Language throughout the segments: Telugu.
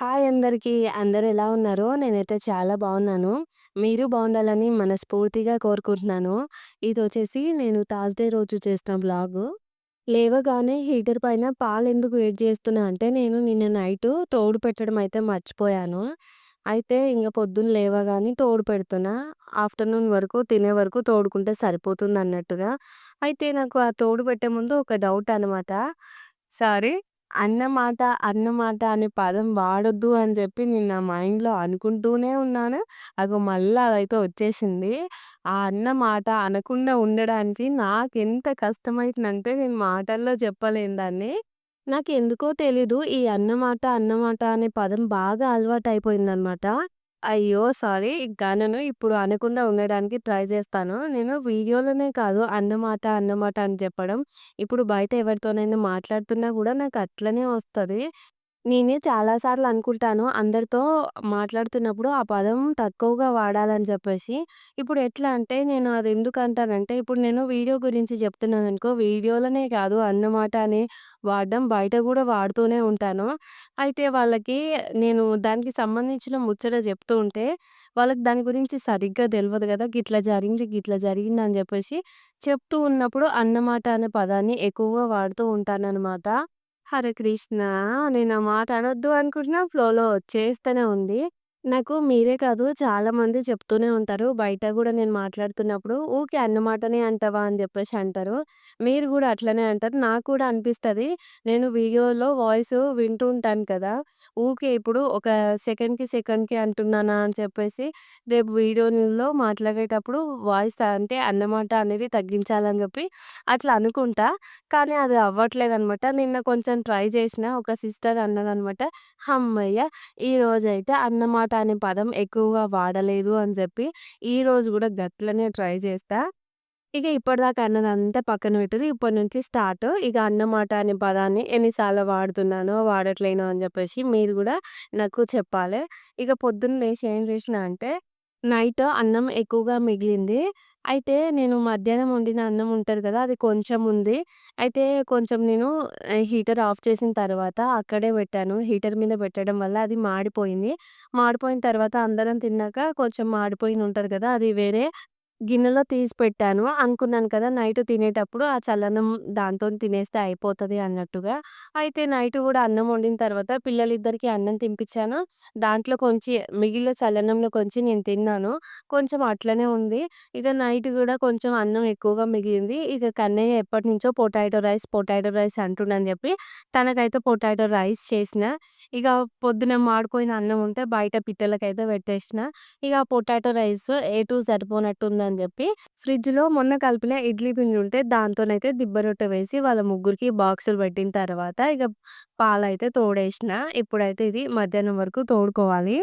హాయ్ అందరికీ. అందరూ ఎలా ఉన్నారు? నేనైతే చాలా బావున్నాను. మీరు బావుండాలని మనస్ఫూర్తిగా కోరుకుంటున్నాను. ఇదొచ్చేసి నేను థర్స్‌డే రోజు చేసిన వ్లాగు. లేవగానే హీటర్ పైన పాలెందుకు వేడి చేస్తున్నా అంటే, నేను నిన్న నైటు తోడు పెట్టడం అయితే మర్చిపోయాను. అయితే ఇంగ పొద్దున్న లేవగానే తోడు పెడుతున్నా. ఆఫ్టర్‌నూన్ వరకు తినే వరకు తోడుకుంటే సరిపోతుందన్నట్టుగా. అయితే నాకు ఆ తోడు పెట్టే ముందు ఒక డౌటనమాట. సారీ. అన్నమాట, అన్నమాట అనే పదం వాడొద్దు అని చెప్పి నేను నా మైండ్‌లో అనుకుంటూనే ఉన్నాను. అగో మళ్ళా అదైతే వచ్చేసింది. ఆ అన్నమాట అనకుండా ఉండడానికి నాకెంత కష్టమైతుందంటే నేను మాటల్లో చెప్పలేను దాన్ని. నాకెందుకో తెలీదు ఈ అన్నమాట, అన్నమాట అనే పదం బాగా అలవాటయిపోయిందనమాట. అయ్యో! సారీ. ఇంకనను. ఇప్పుడు అనకుండా ఉండడానికి ట్రై చేస్తాను. నేను వీడియోలోనే కాదు అన్నమాట, అన్నమాట అని చెప్పడం. ఇప్పుడు బయట ఎవరితోనైనా మాట్లాడుతున్నా గూడా నాకట్లనే వస్తది. నేనే చాలా సార్లు అనుకుంటాను. అందరితో మాట్లాడుతున్నప్పుడు ఆ పదం తక్కువగా వాడాలని చెప్పేసి. ఇప్పుడు ఎట్లా అంటే నేను అది ఎందుకంటానంటే, ఇప్పుడు నేను వీడియో గురించి చెప్తున్నాననుకో, వీడియోలోనే కాదు అన్నమాట అని వాడడం బయట గూడా వాడుతూనే ఉంటాను. అయితే వాళ్ళకి నేను దానికి సంబంధించిన ముచ్చట చెప్తూ ఉంటే, వాళ్ళకి దాని గురించి సరిగ్గా తెలవదు గదా! గిట్ల జరిగింది, గిట్ల జరిగిందని జెప్పేసి చెప్తూ ఉన్నప్పుడు అన్నమాట అనే పదాన్ని ఎక్కువగా వాడుతూ ఉంటాననమాట. హరే కృష్ణ! నేను ఆ మాట అనొద్దు అనుకుంటున్నా ఫ్లోలో వచ్చేస్తూనే ఉంది. నాకు మీరే కాదు చాలామంది చెప్తూనే ఉంటారు. బయట గూడా నేను మాట్లాడుతున్నప్పుడు ఊకే అన్నమాటనే అంటావా అని జెప్పేసి అంటారు. మీరు గూడా అట్లనే అంటారు. నాకు కూడా అనిపిస్తది. నేను వీడియోలో వాయిస్ వింటూ ఉంటాను కదా! ఊకే ఇప్పుడు ఒక సెకండ్‌కి అంటున్నానా అని చెప్పేసి రేపు వీడియోలో మాట్లాడేటప్పుడు వాయిస్ అంటే అన్నమాట అనేది తగ్గించాలని జెప్పి అట్లా అనుకుంటా. కానీ అది అవ్వట్లేదనమాట. నిన్న కొంచెం ట్రై చేసినా. ఒక సిస్టర్ అన్నదనమాట. హమ్మయ్య! ఈరోజైతే అన్నమాట అనే పదం ఎక్కువగా వాడలేదు అని చెప్పి, ఈరోజు గూడా గట్లనే ట్రై చేస్తా. ఇక ఇప్పటిదాకా అన్నదంతా పక్కన పెట్టిర్రు. ఇప్పటి నుంచి స్టార్ట్. ఇక అన్నమాట అనే పదాన్ని ఎన్ని సార్లు వాడుతున్నానో, వాడట్లేనో అని చెప్పేసి మీరు గూడా నాకు చెప్పాలే. ఇక పొద్దున్న లేసి ఏం చేసినా అంటే, నైట్ అన్నం ఎక్కువగా మిగిలింది. అయితే నేను మధ్యాహ్నం వండిన అన్నం ఉంటది కదా! అది కొంచెం ఉంది. అయితే కొంచెం నేను హీటర్ ఆఫ్ చేసిన తర్వాత అక్కడే పెట్టాను. హీటర్ మీద పెట్టడం వల్ల అది మాడిపోయింది. మాడిపోయిన తర్వాత అందరం తిన్నాక కొంచెం మాడిపోయింది ఉంటది కదా! అది వేరే గిన్నెలో తీసి పెట్టాను. అనుకున్నాను కదా! నైట్ తినేటప్పుడు ఆ చల్లన్నం దాంతోని తినేస్తే అయిపోతది అన్నట్టుగా. అయితే నైట్ గూడా అన్నం వండిన తర్వాత పిల్లలిద్దరికీ అన్నం తినిపిచ్చాను. దాంట్లో కొంచి మిగిలిన చల్లన్నంలో కొంచెం నేను తిన్నాను. కొంచెం అట్లనే ఉంది. ఇక నైట్ గూడా కొంచెం అన్నం ఎక్కువగా మిగిలింది. ఇక కన్నయ్య ఎప్పటినుంచో పొటాటో రైస్ అంటుండని జెప్పి తనకైతే పొటాటో రైస్ చేసిన. ఇక పొద్దున మాడిపోయిన అన్నం ఉంటే బయట పిట్టలకైతే పెట్టేసిన. ఇగ పొటాటో రైస్ ఎటూ సరిపోనట్టుందని జెప్పి, ఫ్రిడ్జ్‌లో మొన్న కలిపిన ఇడ్లీ పిండుంటే దాంతోనైతే దిబ్బ రొట్టె వేసి వాళ్ళ ముగ్గురికి బాక్సులు పెట్టిన తర్వాత ఇగ పాలైతే తోడేసిన. ఇప్పుడైతే ఇది మధ్యాహ్నం వరకు తోడుకోవాలి.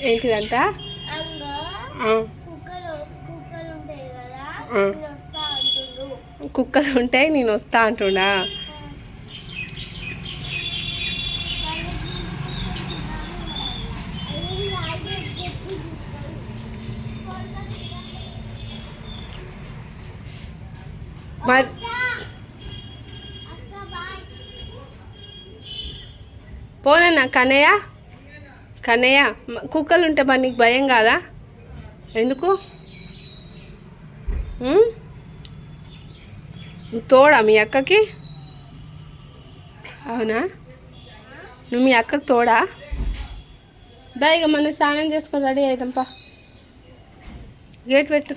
ఏంటిదంట? ఆ! ఆ! కుక్కలుంటాయి నేనొస్తా అంటుండా? మరి పోనన్నా కన్నయ్య? కన్నయ్య కుక్కలుంటే మరి నీకు భయం కాదా? ఎందుకు? హ్మ్? నువ్వు తోడా మీ అక్కకి? అవునా? నువ్వు మీ అక్కకి తోడా? దా ఇక మనం స్నానం చేసుకొని రెడీ అయిదాం పా. గేట్ పెట్టు.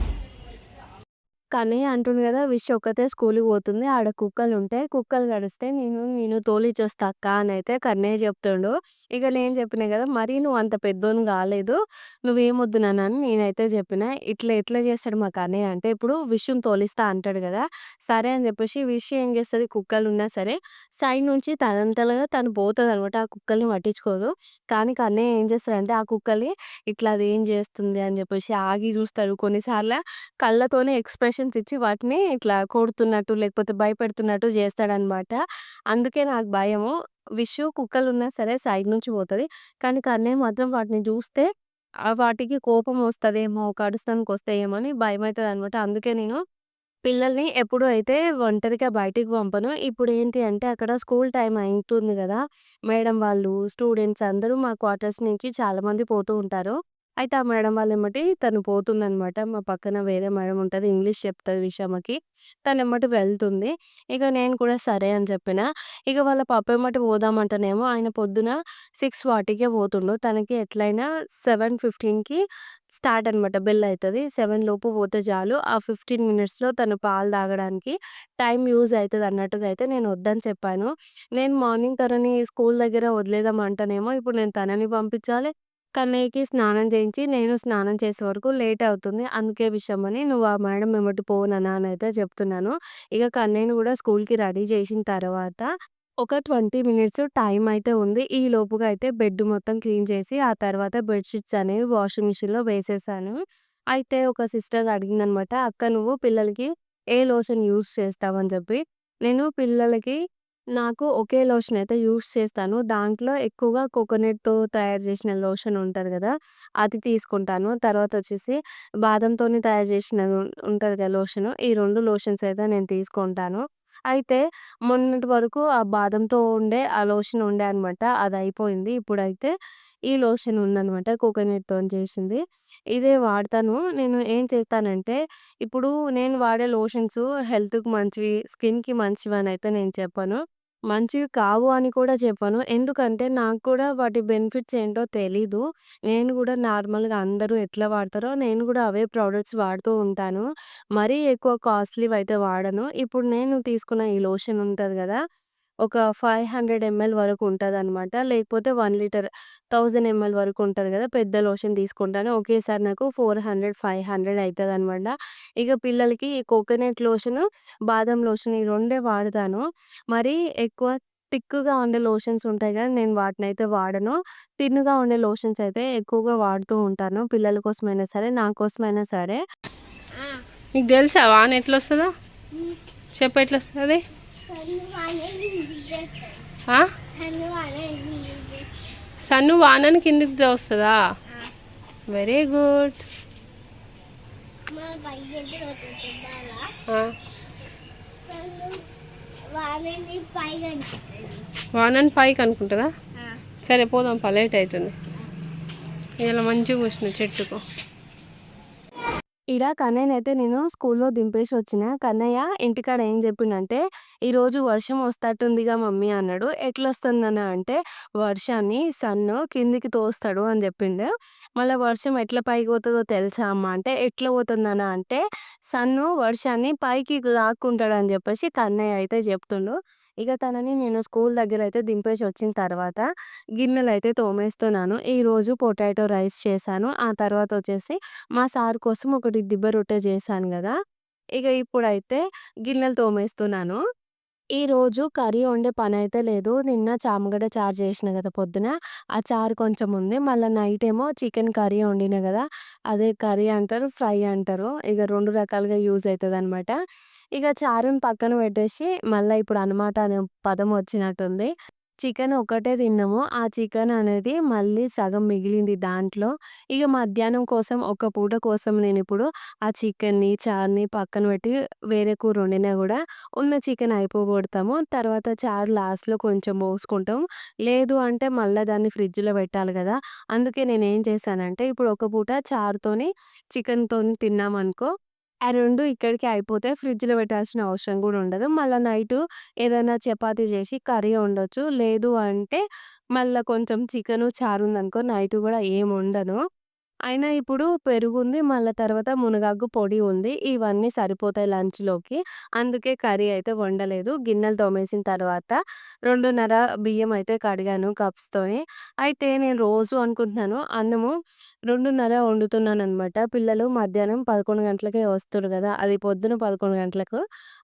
కానీ అంటుండు గదా! విష్ ఒక్కతే స్కూలుకి పోతుంది. ఆడ కుక్కలుంటాయి. కుక్కలు కరుస్తే నేను తోలిచ్చొస్తా అక్క అనైతే కన్నయ్య చెప్తుండు. ఇక నేను చెప్పినా గదా! మరీ నువ్వంత పెద్దోని గాలేదు. నువ్వేమొద్దు నాన్న అని నేనైతే చెప్పినా. ఇట్లా ఎట్లా చేస్తాడు మా కన్నయ్య అంటే ఇప్పుడు విష్‌ని తోలిస్తా అంటాడు గదా! సరే అని చెప్పేసి విష్ ఏం చేస్తది కుక్కలున్నా సరే సైడ్ నుంచి తనంతలుగా తను పోతదనమాట. ఆ కుక్కల్ని పట్టించుకోదు. కానీ కన్నయ్య ఏం చేస్తాడంటే ఆ కుక్కల్ని ఇట్లా అదేం చేస్తుంది అని చెప్పేసి ఆగి చూస్తాడు. కొన్నిసార్ల కళ్ళతోనే ఎక్స్‌ప్రెషన్స్ ఇచ్చి వాటిని ఇట్లా కొడుతున్నట్టు, లేకపోతే భయపెడుతున్నట్టు జేస్తాడనమాట. అందుకే నాకు భయము. విషు కుక్కలున్నా సరే సైడ్ నుంచి పోతది. కానీ కన్నయ్య మాత్రం వాటిని జూస్తే వాటికి కోపమొస్తదేమో, కరుస్తానికొస్తాయేమో అని భయమైతదనమాట. అందుకే నేను పిల్లల్ని ఎప్పుడు అయితే ఒంటరిగా బయటికి పంపను. ఇప్పుడేంటి అంటే అక్కడ స్కూల్ టైమ్ అయితుంది గదా! మేడం వాళ్ళు, స్టూడెంట్స్ అందరూ మా క్వార్టర్స్ నుంచి చాలామంది పోతూ ఉంటారు. అయితే ఆ మేడం వాళ్ళెమ్మటి తను పోతుందనమాట. మా పక్కన వేరే మేడం ఉంటది. ఇంగ్లీష్ చెప్తది విషమకి. తనెమ్మటి వెళ్తుంది. ఇక నేను కూడా సరే అని చెప్పిన. ఇక వాళ్ళ పప్పెమ్మటి పోదామంటేనేమో ఆయన పొద్దున 6:40కే పోతుండు. తనకి ఎట్లైనా 7:15కి స్టార్ట్ అనమాట. బెల్ అయితది. 7 లోపు పోతే చాలు. ఆ 15 మినిట్స్‌లో తను పాలు తాగడానికి టైం యూజ్ అయితది అన్నట్టుగా అయితే నేను వద్దని చెప్పాను. నేను మార్నింగ్ తనని స్కూల్ దగ్గర వదిలేద్దాం అంటేనేమో ఇప్పుడు నేను తనని పంపించాలి. కన్నయ్యకి స్నానం చేయించి, నేను స్నానం చేసే వరకు లేట్ అవుతుంది. అందుకే విషమని నువ్వు ఆ మేడం ఎమ్మటి పో నాన్న అనైతే చెప్తున్నాను. ఇక కన్నయ్యని కూడా స్కూల్‌కి రెడీ చేసిన తర్వాత ఒక 20 మినిట్స్ టైం అయితే ఉంది. ఈ లోపుగా అయితే బెడ్ మొత్తం క్లీన్ చేసి, ఆ తర్వాత బెడ్ షీట్స్ అనేవి వాషింగ్ మిషన్‌లో వేసేసాను. అయితే ఒక సిస్టర్ అడిగిందనమాట. "అక్క నువ్వు పిల్లలకి ఏ లోషన్ యూజ్ చేస్తావు?" అని చెప్పి. నేను పిల్లలకి నాకు ఒకే లోషన్ అయితే యూజ్ చేస్తాను. దాంట్లో ఎక్కువగా కోకోనట్‌తో తయారు చేసిన లోషన్ ఉంటది గదా! అది తీసుకుంటాను. తర్వాతొచ్చేసి బాదంతోని తయారు చేసినది ఉంటది కదా లోషను. ఈ 2 లోషన్స్ అయితే నేను తీసుకుంటాను. అయితే మొన్నటి వరకు ఆ బాదంతో ఉండే ఆ లోషన్ ఉండే అనమాట. అదయిపోయింది. ఇప్పుడైతే ఈ లోషన్ ఉందనమాట. కోకోనట్‌తోని చేసింది. ఇదే వాడతాను. నేను ఏం చేస్తానంటే, ఇప్పుడు నేను వాడే లోషన్స్ హెల్త్‌కి మంచివి, స్కిన్‌కి మంచివనైతే నేను చెప్పను. మంచివి కావు అని కూడా చెప్పను. ఎందుకంటే, నాకు కూడా వాటి బెనిఫిట్స్ ఏంటో తెలీదు. నేను గూడా నార్మల్‌గా అందరూ ఎట్లా వాడతారో, నేను గూడా అవే ప్రొడక్ట్స్ వాడుతూ ఉంటాను. మరీ ఎక్కువ కాస్ట్‌లీవయితే వాడను. ఇప్పుడు నేను తీసుకున్న ఈ లోషన్ ఉంటది గదా! ఒక 500 ఎంఎల్ వరకు ఉంటదనమాట. లేకపోతే 1 లీటర్ 1000 ఎంఎల్ వరకు ఉంటది గదా! పెద్ద లోషన్ తీసుకుంటాను. ఒకేసారి నాకు 400, 500 అయితదనమాట. ఇక పిల్లలకి ఈ కోకోనట్ లోషను, బాదం లోషన్ ఈ రెండే వాడతాను. మరీ ఎక్కువ థిక్‌గా ఉండే లోషన్స్ ఉంటాయి గదా! నేను వాటినైతే వాడను. థిన్‌గా ఉండే లోషన్స్ అయితే ఎక్కువగా వాడుతూ ఉంటాను. పిల్లల కోసమైనా సరే, నా కోసమైనా సరే. ఆ! నీకు తెలుసా వాన ఎట్లొస్తదో? హ్మ్. చెప్పు ఎట్లొస్తది? సన్ను వానని చేస్తాడు. ఆ? సన్ను వానని చేస్తాడు. సన్ను వానని కిందికి వస్తుందా? ఆ! Very good. మా పైకి బాగా ఆ, సన్ను వానని పైగా అనిపిస్తుంది. వానని పైకి అనుకుంటుందా? ఆ! సరే పోదాం పా, లేట్ అవుతుంది. ఇలా మంచిగా కూర్చున్నా చెట్టుకు. ఈడ కన్నయ్యనైతే నేను స్కూల్లో దింపేసొచ్చిన. కన్నయ్య ఇంటికాడ ఏం జెప్పిండంటే, "ఈరోజు వర్షం వస్తట్టుందిగా మమ్మీ" అన్నాడు. "ఎట్లొస్తుందన్నా" అంటే, "వర్షాన్ని సన్ను కిందికి తోస్తాడు" అని జెప్పిండు. మళ్ళా "వర్షం ఎట్లా పైకి పోతదో తెలుసా అమ్మా" అంటే, "ఎట్లా పోతుందన్నా" అంటే, "సన్ను వర్షాన్ని పైకి లాక్కుంటాడని" జెప్పేసి కన్నయ్య అయితే జెప్తుండు. ఇక తనని నేను స్కూల్ దగ్గరైతే దింపేసొచ్చిన తర్వాత గిన్నెలైతే తోమేస్తున్నాను. ఈరోజు పొటాటో రైస్ చేశాను. ఆ తర్వాతొచ్చేసి మా సార్ కోసం ఒకటి దిబ్బ రొట్టె చేశాను గదా! ఇక ఇప్పుడైతే గిన్నెలు తోమేస్తున్నాను. ఈరోజు కర్రీ వండే పనైతే లేదు. నిన్న చామగడ్డ చారు చేసిన గదా పొద్దున. ఆ చారు కొంచెం ఉంది. మళ్ళా నైటేమో చికెన్ కర్రీ వండినా గదా! అదే కర్రీ అంటారు, ఫ్రై అంటారు. ఇగ 2 రకాలుగా యూజ్ అయితదనమాట. ఇగ చారుని పక్కన పెట్టేసి మళ్ళా ఇప్పుడు అనమాట అనే పదం వచ్చినట్టుంది. చికెన్ ఒక్కటే తిన్నాము. ఆ చికెన్ అనేది మళ్ళీ సగం మిగిలింది దాంట్లో. ఇగ మధ్యాహ్నం కోసం ఒక పూట కోసం నేనిప్పుడు ఆ చికెన్‌ని, చారుని పక్కన పెట్టి వేరే కూర వండినా గూడా ఉన్న చికెన్ అయిపోగొడతాము. తర్వాత చారు లాస్ట్‌లో కొంచెం పోసుకుంటాం. లేదు అంటే మళ్ళా దాన్ని ఫ్రిడ్జ్‌లో పెట్టాలి గదా! అందుకే నేనేం చేశానంటే ఇప్పుడు ఒక పూట చారుతోని, చికెన్‌తోని తిన్నామనుకో, ఆ 2 ఇక్కడికే అయిపోతాయి. ఫ్రిడ్జ్‌లో పెట్టాల్సిన అవసరం గూడా ఉండదు. మళ్ళా నైటు ఏదైనా చపాతీ చేసి కర్రీ వండొచ్చు. లేదు అంటే మళ్ళా కొంచెం చికెను, చారుందనుకో నైటు గూడా ఏమొండను. అయినా ఇప్పుడు పెరుగుంది. మళ్ళా తర్వాత మునగాకు పొడి ఉంది. ఇవన్నీ సరిపోతాయి లంచ్‌లోకి. అందుకే కర్రీ అయితే వండలేదు. గిన్నెలు తోమేసిన తర్వాత 2:30 బియ్యం అయితే కడిగాను కప్స్‌తోని. అయితే నేను రోజు అనుకుంటున్నాను అన్నము 2:30 వండుతున్నాననమాట. పిల్లలు మధ్యాహ్నం 11 గంటలకే వస్తుర్రు గదా! అది పొద్దున 11 గంటలకు.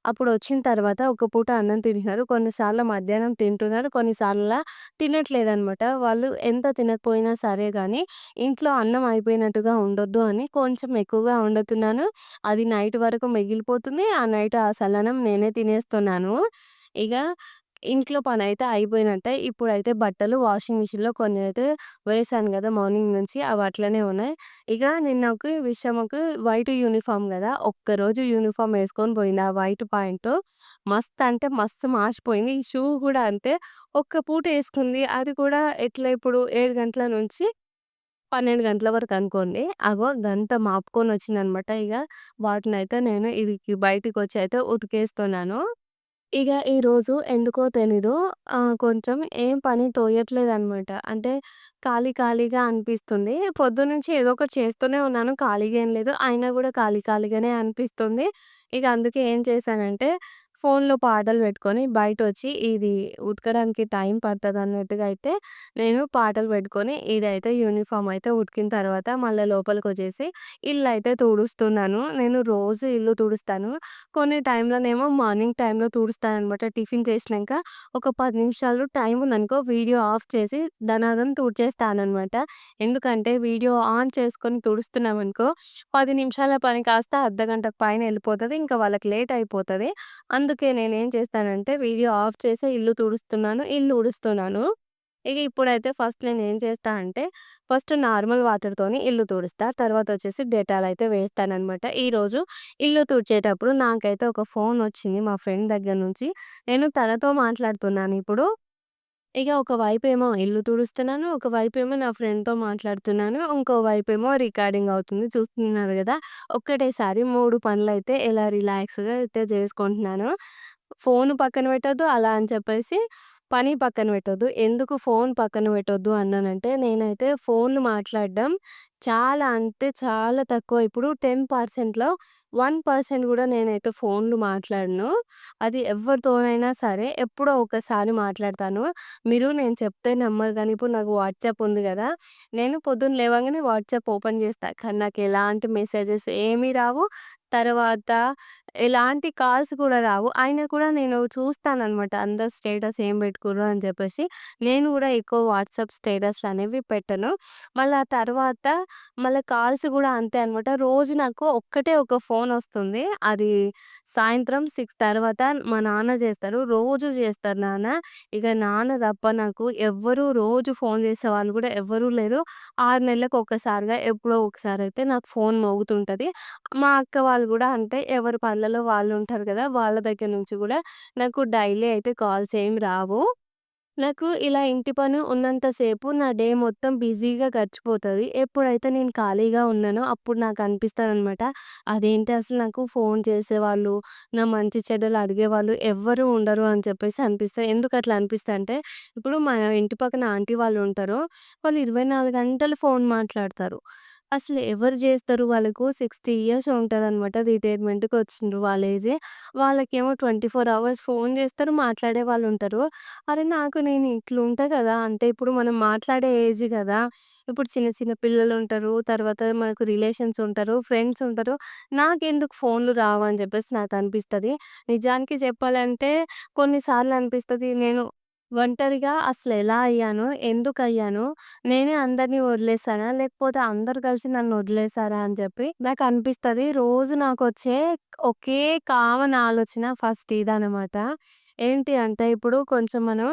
అప్పుడొచ్చిన తర్వాత ఒక పూట అన్నం తింటున్నారు. కొన్నిసార్లు మధ్యాహ్నం తింటున్నారు. కొన్నిసార్ల తినట్లేదనమాట. వాళ్ళు ఎంత తినకపోయినా సరే గానీ ఇంట్లో అన్నం అయిపోయినట్టుగా ఉండొద్దు అని కొంచెం ఎక్కువగా వండుతున్నాను. అది నైట్ వరకు మిగిలిపోతుంది. ఆ నైట్ ఆ సల్లన్నం నేనే తినేస్తున్నాను. ఇగ ఇంట్లో పనైతే అయిపోయినట్టే. ఇప్పుడైతే బట్టలు వాషింగ్ మిషన్‌లో కొన్నైతే వేశాను గదా! మార్నింగ్ నుంచి అవి అట్లనే ఉన్నాయి. ఇక నిన్నకి విషయంకి వైట్ యూనిఫార్మ్ గదా! ఒక్కరోజు యూనిఫార్మ్ యేసుకొని పోయింది. ఆ వైట్ పాయింటు మస్త్ అంటే మస్తు మాసిపోయింది. ఈ షూ గూడా అంతే. ఒక్క పూట యేసుకుంది. అది కూడా ఎట్లా ఇప్పుడు 7 గంటల నుంచి 12 గంటల వరకు అనుకోండి. అగో గంత మాపుకొనొచ్చిందనమాట. ఇగ వాటినైతే నేను బయటికొచ్చి అయితే ఉతికేస్తున్నాను. ఇగ ఈరోజు ఎందుకో తెలీదు కొంచెం ఏం పని తోయట్లేదనమాట. అంటే ఖాళీగా అనిపిస్తుంది. పొద్దున్నుంచి ఏదో ఒకటి చేస్తూనే ఉన్నాను. ఖాళీగా ఏం లేదు. అయినా గూడా ఖాళీగానే అనిపిస్తుంది. ఇగ అందుకే ఏం చేశానంటే ఫోన్‌లో పాటలు పెట్టుకొని బయటొచ్చి ఇది ఉతకడానికి టైం పడతదన్నట్టుగా అయితే నేను పాటలు పెట్టుకొని ఇదైతే యూనిఫార్మ్ అయితే ఉతికిన తర్వాత మళ్ళా లోపలికొచ్చేసి ఇల్లయితే తుడుస్తున్నాను. నేను రోజు ఇల్లు తుడుస్తాను. కొన్ని టైంలోనేమో మార్నింగ్ టైంలో తుడుస్తాననమాట. టిఫిన్ చేసినంక ఒక 10 నిమిషాలు టైం ఉందనుకో వీడియో ఆఫ్ చేసి ధనాధన్ తుడిచేస్తాననమాట. ఎందుకంటే వీడియో ఆన్ చేసుకొని తుడుస్తున్నామనుకో 10 నిమిషాల పని కాస్త అర్ధగంటకు పైన ఎళ్ళిపోతది. ఇంకా వాళ్ళకి లేట్ అయిపోతది. అందుకే నేనేం చేస్తానంటే వీడియో ఆఫ్ చేసే ఇల్లు తుడుస్తున్నాను. ఇల్లు ఊడుస్తున్నాను. ఇక ఇప్పుడైతే ఫస్ట్ నేనేం చేస్తా అంటే, ఫస్ట్ నార్మల్ వాటర్‌తోని ఇల్లు తుడుస్తా. తర్వాతొచ్చేసి డెటాల్ అయితే వేస్తాననమాట. ఈరోజు ఇల్లు తుడిచేటప్పుడు నాకైతే ఒక ఫోనొచ్చింది మా ఫ్రెండ్ దగ్గర నుంచి. నేను తనతో మాట్లాడుతున్నానిప్పుడు. ఇక ఒకవైపేమో ఇల్లు తుడుస్తున్నాను. ఒకవైపేమో నా ఫ్రెండ్‌తో మాట్లాడుతున్నాను. ఇంకోవైపేమో రికార్డింగ్ అవుతుంది. చూస్తున్నారు గదా! ఒక్కటేసారి 3 పనులైతే ఎలా రిలాక్స్‌గా అయితే చేసుకుంటున్నాను. ఫోను పక్కన పెట్టొద్దు. అలా అని చెప్పేసి పని పక్కన పెట్టొద్దు. ఎందుకు ఫోను పక్కన పెట్టొద్దు అన్నానంటే, నేనైతే ఫోన్లు మాట్లాడడం చాలా అంటే చాలా తక్కువ. ఇప్పుడు 10%లో 1% గూడా నేనైతే ఫోన్లు మాట్లాడను. అది ఎవరితోనైనా సరే ఎప్పుడో ఒకసారి మాట్లాడతాను. నేను చెప్తే నమ్మరు గానీ, ఇప్పుడు నాకు వాట్సాప్ ఉంది గదా! నేను పొద్దున్న లేవంగానే వాట్సాప్ ఓపెన్ జేస్తా. కానీ నాకెలాంటి మెసేజెస్ ఏమి రావు. తర్వాత ఎలాంటి కాల్స్ కూడా రావు. అయినా కూడా నేను చూస్తాననమాట. అందరు స్టేటస్ ఏం బెట్టుకుర్రు అని జెప్పేసి. నేను గూడా ఎక్కువ వాట్సాప్ స్టేటస్‌లనేవి పెట్టను. మళ్ళా తర్వాత కాల్స్ గూడా అంతే అనమాట. రోజు నాకు ఒక్కటే ఒక ఫోనొస్తుంది. అది సాయంత్రం 6 తర్వాత మా నాన్న జేస్తారు. రోజు జేస్తారు నాన్న. ఇగ నాన్న తప్ప నాకు ఎవ్వరు రోజు ఫోను జేసేవాళ్ళు గూడా ఎవ్వరూ లేరు. 6 నెలలకు ఒక్కసారిగా ఎప్పుడో ఒకసారయితే నాకు ఫోను మోగుతుంటది. మా అక్క వాళ్ళు గూడా అంతే. ఎవరి పనులలో వాళ్ళుంటారు గదా! వాళ్ళ దగ్గర నుంచి గూడా నాకు డైలీ అయితే కాల్స్ ఏమి రావు. నాకు ఇలా ఇంటి పని ఉన్నంత సేపు నా డే మొత్తం బిజీగా గడిచిపోతది. ఎప్పుడైతే నేను ఖాళీగా ఉన్నానో అప్పుడు నాకనిపిస్తదనమాట. అదేంటి అసలు నాకు ఫోను చేసేవాళ్ళు, నా మంచి చెడ్డలు అడిగేవాళ్ళు ఎవ్వరు ఉండరు అని చెప్పేసి అనిపిస్తది. ఎందుకట్లా అనిపిస్తదంటే, ఇప్పుడు మా ఇంటి పక్కన ఆంటీ వాళ్ళుంటారు. వాళ్ళు 24 గంటలు ఫోను మాట్లాడతారు. అసలు ఎవరు జేస్తారు? వాళ్ళకు 60 ఇయర్స్ ఉంటదనమాట. రిటైర్మెంట్‌కొచ్చిండ్రు వాళ్ళ ఏజే. వాళ్ళకేమో 24 అవర్స్ ఫోను జేస్తారు, మాట్లాడే వాళ్ళుంటారు. అరే! నేను ఇట్లుంటా గదా! అంటే ఇప్పుడు మనం మాట్లాడే ఏజ్ గదా! ఇప్పుడు చిన్న చిన్న పిల్లలుంటారు. తర్వాత మనకు రిలేషన్స్ ఉంటారు. ఫ్రెండ్స్ ఉంటారు. నాకెందుకు ఫోన్‌లు రావు అని జెప్పేసి నాకనిపిస్తది. నిజానికి చెప్పాలంటే కొన్ని సార్లు అనిపిస్తది నేను ఒంటరిగా అసలెలా అయ్యాను? ఎందుకయ్యాను? నేనే అందరిని వదిలేసానా? లేకపోతే అందరూ కలిసి నన్ను వదిలేసారా? అని చెప్పి నాకనిపిస్తది. రోజు నాకొచ్చే ఒకే కామన్ ఆలోచన ఫస్ట్ ఇదనమాట. ఏంటి అంటే ఇప్పుడు కొంచెం మనం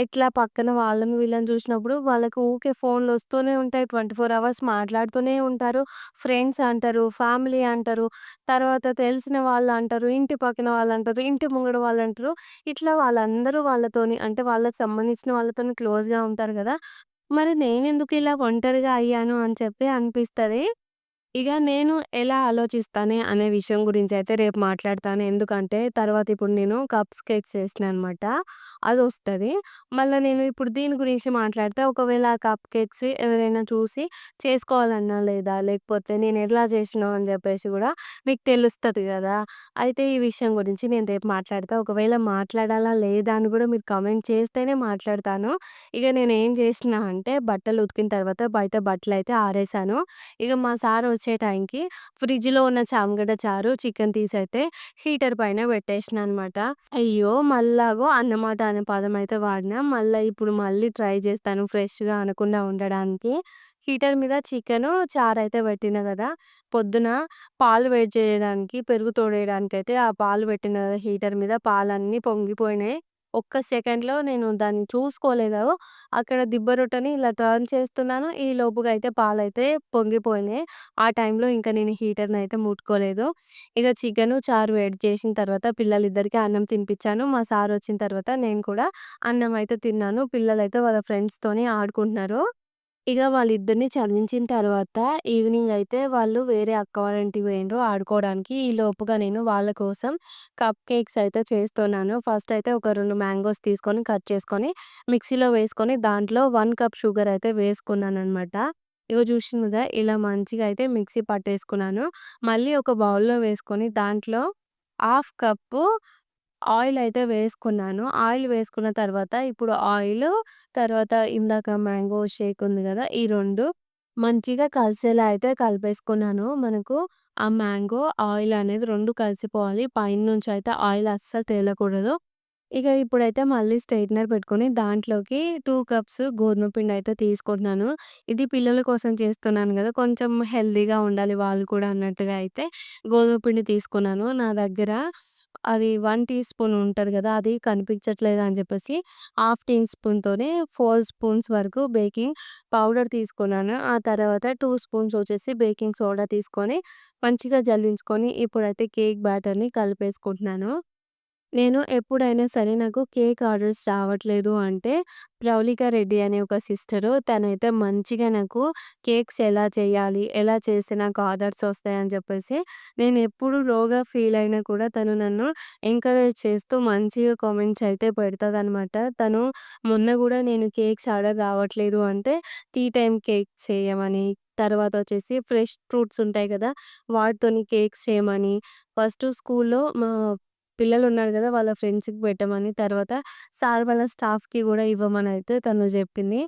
ఇట్లా పక్కన వాళ్ళని వీళ్ళని చూసినప్పుడు వాళ్ళకి ఊకే ఫోన్‌లొస్తూనే ఉంటాయి. 24 అవర్స్ మాట్లాడుతూనే ఉంటారు. ఫ్రెండ్స్ అంటారు, ఫ్యామిలీ అంటారు, తర్వాత తెలిసిన వాళ్ళంటారు, ఇంటి పక్కన వాళ్ళంటారు, ఇంటి ముంగడ వాళ్ళంటారు. ఇట్లా వాళ్ళందరూ వాళ్ళతోని అంటే వాళ్ళకి సంబంధించిన వాళ్ళతోని క్లోజ్‌గా ఉంటారు గదా! మరి నేనెందుకు ఇలా ఒంటరిగా అయ్యాను అని చెప్పి అనిపిస్తది. ఇగ నేను ఎలా ఆలోచిస్తానే అనే విషయం గురించయితే రేపు మాట్లాడతాను. ఎందుకంటే తర్వాత ఇప్పుడు నేను కప్ కేక్స్ చేసినా అనమాట. అదొస్తది. మళ్ళా నేను ఇప్పుడు దీని గురించి మాట్లాడితే ఒకవేళ ఆ కప్ కేక్స్ ఎవరైనా చూసి చేసుకోవాలన్నా లేదా లేకపోతే నేనెలా చేసినానో అని చెప్పేసి గూడా మీకు తెలుస్తది గదా! అయితే ఈ విషయం గురించి నేను రేపు మాట్లాడతా. ఒకవేళ మాట్లాడాలా లేదా అని గూడా మీరు కామెంట్ చేస్తేనే మాట్లాడతాను. ఇగ నేనేం చేసినా అంటే బట్టలు ఉతికిన తర్వాత బయట బట్టలయితే ఆరేసాను. ఇగ మా సార్ వచ్చే టైంకి ఫ్రిడ్జ్‌లో ఉన్న చామగడ్డ చారు, చికెన్ తీసైతే హీటర్ పైన పెట్టేసినా అనమాట. అయ్యో! మళ్ళాగో అన్నమాట అనే పదమైతే వాడినా. ఇప్పుడు మళ్ళీ ట్రై చేస్తాను ఫ్రెష్‌గా అనకుండా ఉండడానికి. హీటర్ మీద చికెను, చారైతే పెట్టినా గదా! పొద్దున పాలు వేడి చేయడానికి, పెరుగు తోడేయడానికైతే ఆ పాలు పెట్టిన హీటర్ మీద పాలన్నీ పొంగిపోయినాయి. ఒక్క సెకండ్‌లో నేను దాన్ని చూసుకోలేదు. అక్కడ దిబ్బ రొట్టెని ఇలా టర్న్ చేస్తున్నాను. ఈ లోపుగా అయితే పాలైతే పొంగిపోయినాయి. ఆ టైంలో ఇంక నేను హీటర్‌నయితే ముట్టుకోలేదు. ఇక చికెను, చారు వేడి చేసిన తర్వాత పిల్లలిద్దరికీ అన్నం తినిపిచ్చాను. మా సారొచ్చిన తర్వాత నేను కూడా అన్నం అయితే తిన్నాను. పిల్లలైతే వాళ్ళ ఫ్రెండ్స్‌తోని ఆడుకుంటున్నారు. ఇగ వాళ్ళిద్దరిని చదివించిన తర్వాత ఈవినింగ్ అయితే వాళ్ళు వేరే అక్క వాళ్ళ ఇంటికి పోయిండ్రు ఆడుకోవడానికి. ఈ లోపుగా నేను వాళ్ళ కోసం కప్ కేక్స్ అయితే చేస్తున్నాను. ఫస్ట్ అయితే ఒక 2 మ్యాంగోస్ తీసుకొని కట్ చేసుకొని మిక్సీలో వేసుకొని దాంట్లో 1 కప్ షుగర్ అయితే వేసుకున్నాననమాట. ఇగో చూషిండ్రు గదా! ఇలా మంచిగా అయితే మిక్సీ పట్టేసుకున్నాను. మళ్ళీ ఒక బౌల్‌లో వేసుకొని దాంట్లో హాఫ్ కప్పు ఆయిల్ అయితే వేసుకున్నాను. ఆయిల్ వేసుకున్న తర్వాత ఇప్పుడు ఆయిలు, తర్వాత ఇందాక మ్యాంగో షేక్ ఉంది గదా! ఈ 2 మంచిగా కలిసేలా అయితే కలిపేసుకున్నాను. మనకు ఆ మ్యాంగో, ఆయిల్ అనేది 2 కలిసిపోవాలి. పైనుంచి అయితే ఆయిల్ అస్సలు తేలకూడదు. ఇక ఇప్పుడైతే మళ్ళీ స్ట్రెయిటనర్ పెట్టుకొని దాంట్లోకి 2 కప్స్ గోధుమ పిండయితే తీసుకుంటున్నాను. ఇది పిల్లల కోసం చేస్తున్నాను గదా! కొంచెం హెల్తీగా ఉండాలి వాళ్ళు కూడా అన్నట్టుగా అయితే గోధుమ పిండి తీసుకున్నాను. నా దగ్గర అది 1 టీ స్పూన్ ఉంటది గదా! అది కనిపించట్లేదు అని జెప్పేసి హాఫ్ టీ స్పూన్‌తోనే 4 స్పూన్స్ వరకు బేకింగ్ పౌడర్ తీసుకున్నాను. ఆ తర్వాత 2 స్పూన్స్ వచ్చేసి బేకింగ్ సోడా తీసుకొని మంచిగా జల్లించుకొని ఇప్పుడైతే కేక్ బ్యాటర్‌ని కలిపేసుకుంటున్నాను. నేను ఎప్పుడైనా సరే నాకు కేక్ ఆర్డర్స్ రావట్లేదు అంటే, ప్రవళిక రెడ్డి అనే ఒక సిస్టరు తనైతే మంచిగా నాకు కేక్స్ ఎలా చేయాలి, ఎలా చేస్తే నాకు ఆర్డర్స్ వస్తాయని చెప్పేసి, నేను ఎప్పుడు లోగా ఫీల్ అయినా కూడా తను నన్ను ఎంకరేజ్ చేస్తూ మంచిగా కామెంట్స్ అయితే పెడతదనమాట. తను మొన్న గూడా నేను కేక్స్ ఆర్డర్ రావట్లేదు అంటే, టీ టైమ్ కేక్స్ చేయమని, తర్వాత వచ్చేసి ఫ్రెష్ ఫ్రూట్స్ ఉంటాయి కదా! వాటితోని కేక్స్ చేయమని, ఫస్ట్ స్కూల్‌లో మా పిల్లలున్నారు గదా! వాళ్ళ ఫ్రెండ్స్‌కి పెట్టమని, తర్వాత సార్ వాళ్ళ స్టాఫ్‌కి గూడా ఇవ్వమనయితే తను జెప్పింది.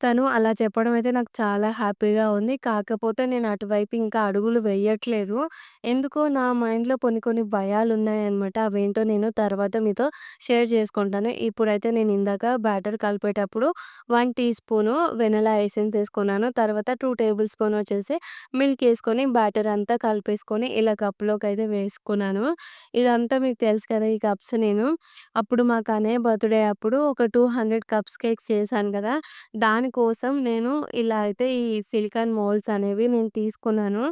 తను అలా చెప్పడం అయితే నాకు చాలా హ్యాపీగా ఉంది. కాకపోతే నేను అటువైపు ఇంకా అడుగులు వేయట్లేదు. ఎందుకో నా మైండ్‌లో కొన్ని కొన్ని భయాలున్నాయనమాట. అవేంటో నేను తర్వాత మీతో షేర్ చేసుకుంటాను. ఇప్పుడైతే నేను ఇందాక బ్యాటర్ కలిపేటప్పుడు 1 టీ స్పూను వెనిల్లా ఎసెన్స్ ఏసుకున్నాను. తర్వాత 2 టేబుల్ స్పూన్ వచ్చేసి మిల్క్ ఏసుకొని బ్యాటర్ అంతా కలిపేసుకొని ఇలా కప్‌లోకైతే వేసుకున్నాను. ఇదంతా మీకు తెలుసు కదా! ఈ కప్స్ నేను అప్పుడు మా కన్నయ్య బర్త్‌డే అప్పుడు ఒక 200 కప్స్ కేక్స్ చేశాను గదా! దానికోసం నేను ఇలా అయితే ఈ సిలికాన్ మౌల్డ్స్ అనేవి నేను తీసుకున్నాను.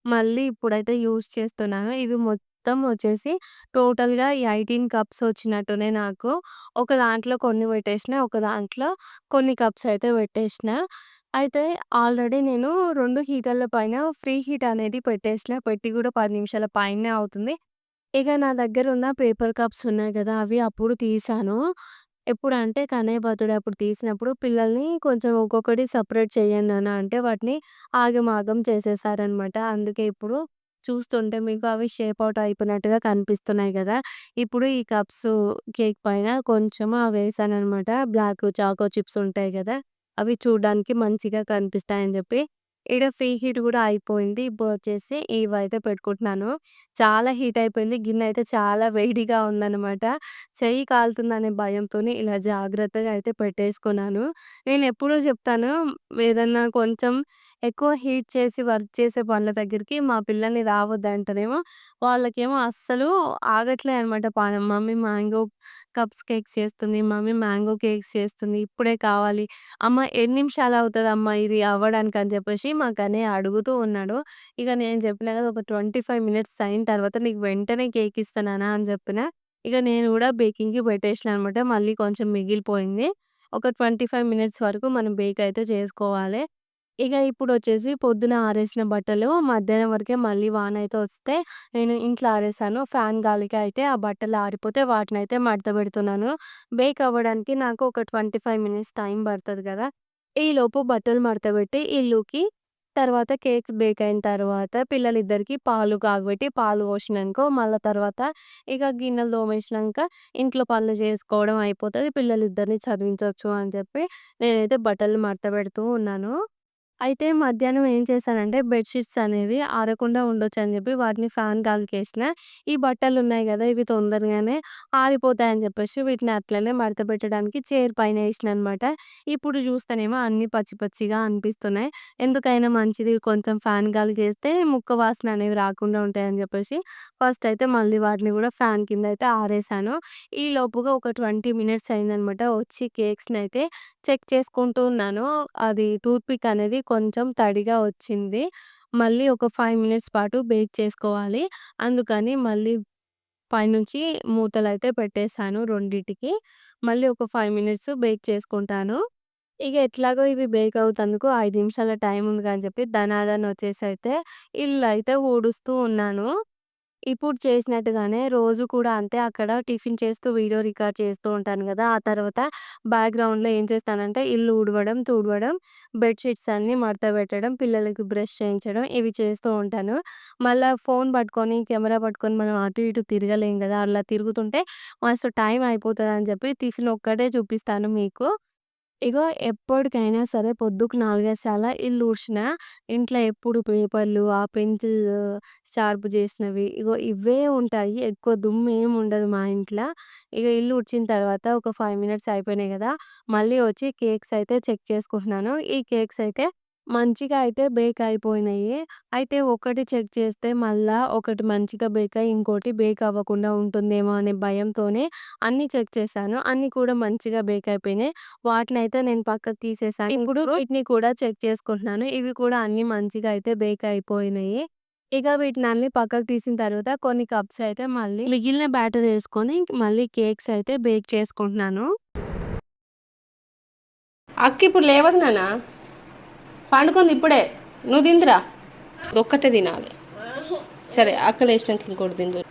మళ్ళీ ఇప్పుడైతే యూజ్ చేస్తున్నాను. ఇవి మొత్తం వచ్చేసి టోటల్‌గా 18 కప్స్ వచ్చినట్టున్నాయి నాకు. ఒక దాంట్లో కొన్ని పెట్టేషిన, ఒక దాంట్లో కొన్ని కప్స్ అయితే పెట్టేషిన. అయితే ఆల్రెడీ నేను 2 హీటర్ల పైన ఫ్రీ హీట్ అనేది పెట్టేషిన. పెట్టి గూడా 10 నిమిషాల పైనే అవుతుంది. ఇక నా దగ్గరున్న పేపర్ కప్స్ ఉన్నాయి గదా! అవి అప్పుడు తీశాను. ఎప్పుడంటే కన్నయ్య బర్త్‌డే అప్పుడు తీసినప్పుడు పిల్లల్ని కొంచెం ఒక్కొక్కటి సెపరేట్ చేయండి నాన్న అంటే వాటిని ఆగమాగం చేసేసారనమాట. అందుకే ఇప్పుడు చూస్తుంటే మీకు అవి షేప్ ఔట్ అయిపోయినట్టుగా కనిపిస్తున్నాయి గదా! ఇప్పుడు ఈ కప్స్ కేక్ పైన కొంచెం అవేసాననమాట. బ్లాక్ చాకో చిప్స్ ఉంటాయి గదా! అవి చూడ్డానికి మంచిగా కనిపిస్తాయని జెప్పి. ఈడ ఫ్రీ హీట్ గూడా అయిపోయింది. ఇప్పుడొచ్చేసి ఇవైతే పెట్టుకుంటున్నాను. చాలా హీట్ అయిపోయింది. గిన్నె అయితే చాలా వేడిగా ఉందనమాట. చెయ్యి కాలుతుందనే భయంతోని ఇలా జాగ్రత్తగా అయితే పెట్టేసుకున్నాను. నేనెప్పుడూ చెప్తాను ఏదన్నా కొంచెం ఎక్కువ హీట్ చేసి వర్క్ చేసే పనుల దగ్గరికి మా పిల్లల్ని రావద్దంటేనేమో వాళ్ళకేమో అస్సలు ఆగట్లే అనమాట పానం. మమ్మీ మ్యాంగో కప్స్ కేక్స్ చేస్తుంది. మమ్మీ మ్యాంగో కేక్స్ చేస్తుంది. ఇప్పుడే కావాలి. అమ్మ ఎన్ని నిమిషాలవుతదమ్మా ఇది అవ్వడానికి అని చెప్పేసి మా కన్నయ్య అడుగుతూ ఉన్నాడు. ఇక నేను చెప్పినా కదా! ఒక 25 మినిట్స్ అయిన తర్వాత నీకు వెంటనే కేక్ ఇస్తా నాన్న అని చెప్పిన. ఇక నేను గూడా బేకింగ్‌కి పెట్టేషినా అనమాట. మళ్ళీ కొంచెం మిగిలిపోయింది. ఒక 25 మినిట్స్ వరకు మనం బేక్ అయితే చేసుకోవాలి. ఇక ఇప్పుడొచ్చేసి పొద్దున ఆరేసిన బట్టలు మధ్యాహ్నం వరకే మళ్ళీ వానైతే వస్తే నేను ఇంట్లో ఆరేసాను. ఫ్యాన్ గాలికి అయితే ఆ బట్టలు ఆరిపోతే వాటినైతే మడతబెడుతున్నాను. బేక్ అవ్వడానికి నాకు ఒక 25 మినిట్స్ టైం పడతది గదా! ఈలోపు బట్టలు మడతబెట్టి ఇల్లుకి, తర్వాత కేక్స్ బేక్ అయిన తర్వాత పిల్లలిద్దరికీ పాలు కాగబెట్టి పాలు పోషినానుకో మళ్ళా తర్వాత ఇక గిన్నెలు తోమేసినంక ఇంట్లో పనులు చేసుకోవడం అయిపోతది. పిల్లలిద్దరిని చదివించొచ్చు అని చెప్పి నేనైతే బట్టలు మడతబెడుతూ ఉన్నాను. అయితే మధ్యాహ్నం ఏం చేశానంటే బెడ్‌షీట్స్ అనేవి ఆరకుండా ఉండొచ్చని జెప్పి వాటిని ఫ్యాన్ గాలికేసిన. ఈ బట్టలున్నాయి గదా! ఇవి తొందరగానే ఆరిపోతాయని జెప్పేసి వీటిని అట్లనే మడతబెట్టడానికి చైర్ పైన ఏసిననమాట. ఇప్పుడు జూస్తేనేమో అన్నీ పచ్చి పచ్చిగా అనిపిస్తున్నాయి. ఎందుకైనా మంచిది కొంచెం ఫ్యాన్ గాలికేస్తే ముక్క వాసన అనేవి రాకుండా ఉంటాయని జెప్పేసి ఫస్ట్ అయితే మళ్ళీ వాటిని గూడా ఫ్యాన్ కిందయితే ఆరేశాను. ఈ లోపుగా ఒక 20 మినిట్స్ అయిందనమాట. వచ్చి కేక్స్‌నయితే చెక్ చేసుకుంటూ ఉన్నాను. అది టూత్ పిక్ అనేది కొంచెం తడిగా వచ్చింది. మళ్ళీ ఒక 5 మినిట్స్ పాటు బేక్ చేసుకోవాలి. అందుకని మళ్ళీ పైనుంచి మూతలైతే పెట్టేసాను రెండిటికి. మళ్ళీ ఒక 5 మినిట్స్ బేక్ చేసుకుంటాను. ఇగ ఎట్లాగో ఇవి బేక్ అవుతందుకు 5 నిమిషాల టైం ఉందిగా అని చెప్పి ధనాధన్ వచ్చేసైతే ఇల్లయితే ఊడుస్తూ ఉన్నాను. ఇప్పుడు చేసినట్టుగానే రోజు కూడా అంతే అక్కడ టిఫిన్ చేస్తూ వీడియో రికార్డ్ చేస్తూ ఉంటాను గదా! ఆ తర్వాత బ్యాక్‌గ్రౌండ్‌లో ఏం చేస్తానంటే ఇల్లు ఊడవడం, తుడవడం, బెడ్‌షీట్స్ అన్నీ మడత పెట్టడం, పిల్లలకి బ్రష్ చేయించడం ఇవి చేస్తూ ఉంటాను. మళ్ళా ఫోను పట్టుకొని, కెమెరా పట్టుకొని మనం అటు ఇటు తిరగలేం గదా! అలా తిరుగుతుంటే మస్తు టైం అయిపోతదని చెప్పి టిఫిన్ ఒక్కటే చూపిస్తాను మీకు. ఇగో ఎప్పటికైనా సరే పొద్దుకు 4, 5 సార్ల ఇల్లు ఊడ్చినా, ఇంట్లో ఎప్పుడు పేపర్లు, ఆ పెన్సిల్ షార్ప్ చేసినవి ఇగో ఇవే ఉంటాయి. ఎక్కువ దుమ్మేమి ఉండదు మా ఇంట్ల. ఇగ ఇల్లు ఊడ్చిన తర్వాత ఒక 5 మినిట్స్ అయిపోయినాయి గదా! మళ్ళీ వచ్చి కేక్స్ అయితే చెక్ చేసుకుంటున్నాను. ఈ కేక్స్ అయితే మంచిగా అయితే బేక్ అయిపోయినాయి. అయితే ఒకటి చెక్ చేస్తే మళ్ళా ఒకటి మంచిగా బేక్ అయ్యి, ఇంకోటి బేక్ అవ్వకుండా ఉంటుందేమో అనే భయంతోనే అన్నీ చెక్ చేశాను. అన్నీ కూడా మంచిగా బేక్ అయిపోయినాయి. వాటినైతే నేను పక్కకు తీసేసాను. ఇప్పుడు వీటిని కూడా చెక్ చేసుకుంటున్నాను. ఇవి కూడా అన్నీ మంచిగా అయితే బేక్ అయిపోయినాయి. ఇక వీటినన్ని పక్కకు తీసిన తర్వాత కొన్ని కప్స్ అయితే మళ్ళీ మిగిలిన బ్యాటర్ ఏసుకొని మళ్ళీ కేక్స్ అయితే బేక్ చేసుకుంటున్నాను. అక్క ఇప్పుడు లేవదు నాన్న, పండుకుంది ఇప్పుడే. నువ్వు తిందురా, ఒక్కటే తినాలి. సరే అక్క లేచినాక ఇంకోటి తిందు.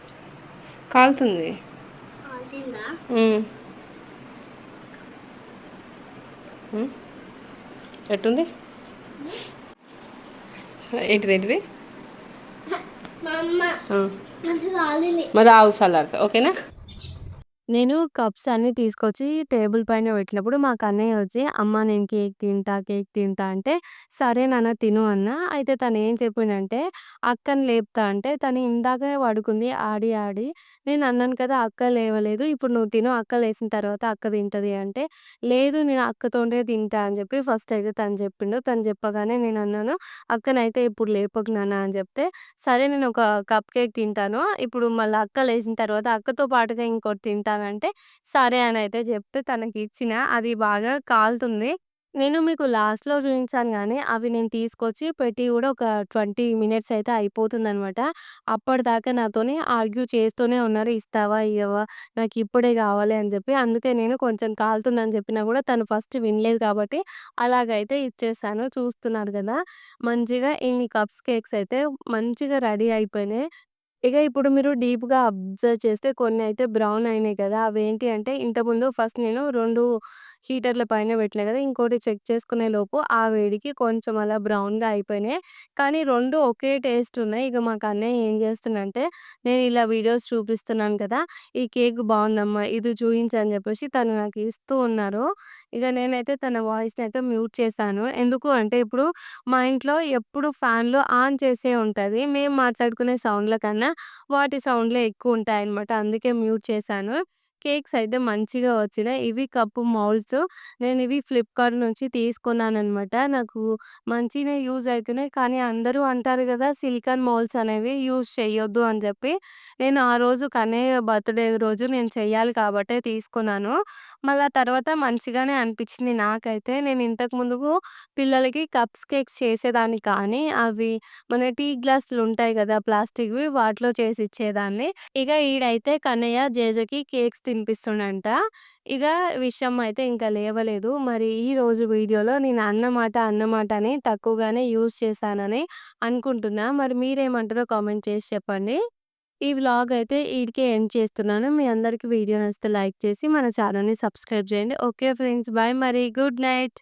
కాలుతుంది. కాలిందా? ఉమ్. ఉమ్. ఎట్టుంది? ఏంటిది ఏంటిది? మా అమ్మ ఆ. అసలు కాలింది. మరి ఆవు సల్లారుతా ఓకేనా. నేను కప్స్ అన్నీ తీసుకొచ్చి టేబుల్ పైన పెట్టినప్పుడు మా కన్నయ్య వచ్చి, "అమ్మ నేను కేక్ తింటా" అంటే, "సరే నాన్న తిను" అన్నా. అయితే తనేం చెప్పిండంటే, అక్కని లేపుతా అంటే తను ఇందాకనే పడుకుంది ఆడి ఆడి. నేను అన్నాను కదా! అక్క లేవలేదు. ఇప్పుడు నువ్వు తిను అక్క లేసిన తర్వాత అక్క తింటది అంటే, "లేదు నేను అక్కతోనే తింటా" అని చెప్పి ఫస్ట్ అయితే తను చెప్పిండు. తను చెప్పగానే నేనన్నాను, "అక్కనైతే ఇప్పుడు లేపకు నాన్న" అని చెప్తే, "సరే నేను ఒక కప్ కేక్ తింటాను. ఇప్పుడు మళ్ళా అక్క లేసిన తర్వాత అక్కతో పాటుగా ఇంకోటి తింటానంటే" సరే అనయితే చెప్తే తనకిచ్చిన. అది బాగా కాలుతుంది. నేను మీకు లాస్ట్‌లో చూయించాను గానీ, అవి నేను తీసుకొచ్చి పెట్టి గూడా ఒక 20 మినిట్స్ అయితే అయిపోతుందనమాట. అప్పటిదాకా నాతోని ఆర్గ్యూ చేస్తూనే ఉన్నారు. "ఇస్తావా? ఇయ్యవా? నాకిప్పుడే గావాలి" అని జెప్పి. అందుకే నేను కొంచెం కాలుతుందని చెప్పినా గూడా తను ఫస్ట్ వినలేదు కాబట్టి అలాగైతే ఇచ్చేసాను. చూస్తున్నారు గదా! మంచిగా ఇన్ని కప్స్ కేక్స్ అయితే మంచిగా రెడీ అయిపోయినాయి. ఇక ఇప్పుడు మీరు డీప్‌గా అబ్జర్వ్ చేస్తే కొన్నయితే బ్రౌన్ అయినాయి కదా! అవేంటి అంటే ఇంతకుముందు ఫస్ట్ నేను 2 హీటర్ల పైన పెట్టినా కదా! ఇంకోటి చెక్ చేసుకునే లోపు ఆ వేడికి కొంచెం అలా బ్రౌన్‌గా అయిపోయినాయి. కానీ 2 ఒకే టేస్ట్ ఉన్నాయి. ఇక మా కన్నయ్య ఏం చేస్తుండంటే నేను ఇలా వీడియోస్ చూపిస్తున్నాను కదా! "ఈ కేక్ బావుందమ్మా ఇది చూయించు" అని చెప్పేసి తను నాకు ఇస్తూ ఉన్నారు. ఇక నేనైతే తన వాయిస్‌ని అయితే మ్యూట్ చేశాను. ఎందుకు అంటే ఇప్పుడు మా ఇంట్లో ఎప్పుడు ఫ్యాన్‌లు ఆన్ చేసే ఉంటది. మేము మాట్లాడుకునే సౌండ్‌ల కన్నా వాటి సౌండ్‌లే ఎక్కువుంటాయన్నమాట. అందుకే మ్యూట్ చేశాను. కేక్స్ అయితే మంచిగా వచ్చినాయి. ఇవి కప్ మౌల్డ్స్. నేనివి ఫ్లిప్‌కార్ట్ నుంచి తీసుకున్నాననమాట. నాకు మంచినే యూజ్ అయితున్నాయి. కానీ అందరూ అంటారు గదా! సిలికాన్ మౌల్డ్స్ అనేవి యూజ్ చేయొద్దు అని జెప్పి. నేను ఆ రోజు కన్నయ్య బర్త్‌డే రోజు నేను చెయ్యాలి కాబట్టే తీసుకున్నాను. మళ్ళా తర్వాత మంచిగానే అనిపిచ్చింది నాకైతే. నేను ఇంతకు ముందుకు పిల్లలకి కప్స్ కేక్స్ చేసేదాన్ని కానీ, అవి మన టీ గ్లాసులుంటాయి గదా! ప్లాస్టిక్‌వి వాటిలో చేసిచ్చేదాన్ని. ఇగ ఈడైతే కన్నయ్య జేజకి కేక్స్ తినిపిస్తుండంట. ఇగ విషయం అయితే ఇంకా లేవలేదు. మరి ఈరోజు వీడియోలో నేను అన్నమాట అని తక్కువగానే యూజ్ చేశానని అనుకుంటున్నా. మరి మీరేమంటారో కామెంట్ చేసి చెప్పండి. ఈ వ్లాగ్ అయితే ఈడికే ఎండ్ చేస్తున్నాను. మీ అందరికి వీడియో నచ్చితే లైక్ చేసి మన ఛానెల్‌ని సబ్స్క్రైబ్ చేయండి. Okay friends. బాయ్ మరి. Good night.